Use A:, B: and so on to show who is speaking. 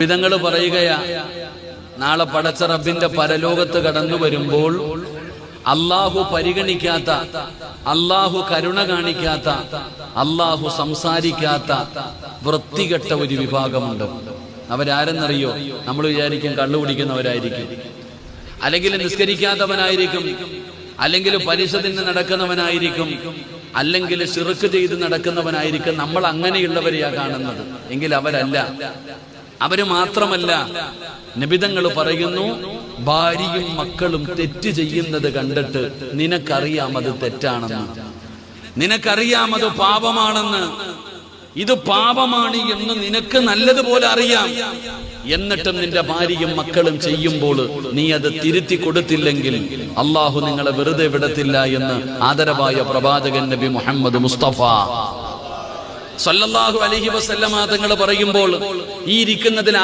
A: വിധങ്ങൾ പറയുകയാ, നാളെ പടച്ച റബ്ബിന്റെ പരലോകത്ത് കടന്നു വരുമ്പോൾ അള്ളാഹു പരിഗണിക്കാത്ത, അള്ളാഹു കരുണ കാണിക്കാത്ത, അള്ളാഹു സംസാരിക്കാത്ത വൃത്തികെട്ട ഒരു വിഭാഗമുണ്ട്. അവരാരെന്നറിയോ? നമ്മൾ വിചാരിക്കും കള്ളു കുടിക്കുന്നവരായിരിക്കും, അല്ലെങ്കിൽ നിസ്കരിക്കാത്തവനായിരിക്കും, അല്ലെങ്കിൽ പരിശുദ്ധിന് നടക്കുന്നവനായിരിക്കും, അല്ലെങ്കിൽ ശിർക്ക് ചെയ്ത് നടക്കുന്നവനായിരിക്കും. നമ്മൾ അങ്ങനെയുള്ളവരെയാ കാണുന്നത്. എങ്കിൽ അവരല്ല. അവര് മാത്രമല്ല, നബിതങ്ങൾ പറയുന്നു, ഭാര്യയും മക്കളും തെറ്റ് ചെയ്യുന്നത് കണ്ടിട്ട് നിനക്കറിയാം അത് തെറ്റാണെന്ന്, നിനക്കറിയാം അത് പാപമാണെന്ന്, ഇത് പാപമാണ് എന്ന് നിനക്ക് നല്ലതുപോലെ അറിയാം. എന്നിട്ടും നിന്റെ ഭാര്യയും മക്കളും ചെയ്യുമ്പോൾ നീ അത് തിരുത്തി കൊടുത്തില്ലെങ്കിൽ അള്ളാഹു നിങ്ങളെ വെറുതെ വിടത്തില്ല എന്ന് ആദരവായ പ്രവാചകൻ നബി മുഹമ്മദ് മുസ്തഫ സല്ലല്ലാഹു അലൈഹി വസല്ലമ തങ്ങൾ പറയുമ്പോൾ ഈ ഇരിക്കുന്നതിൽ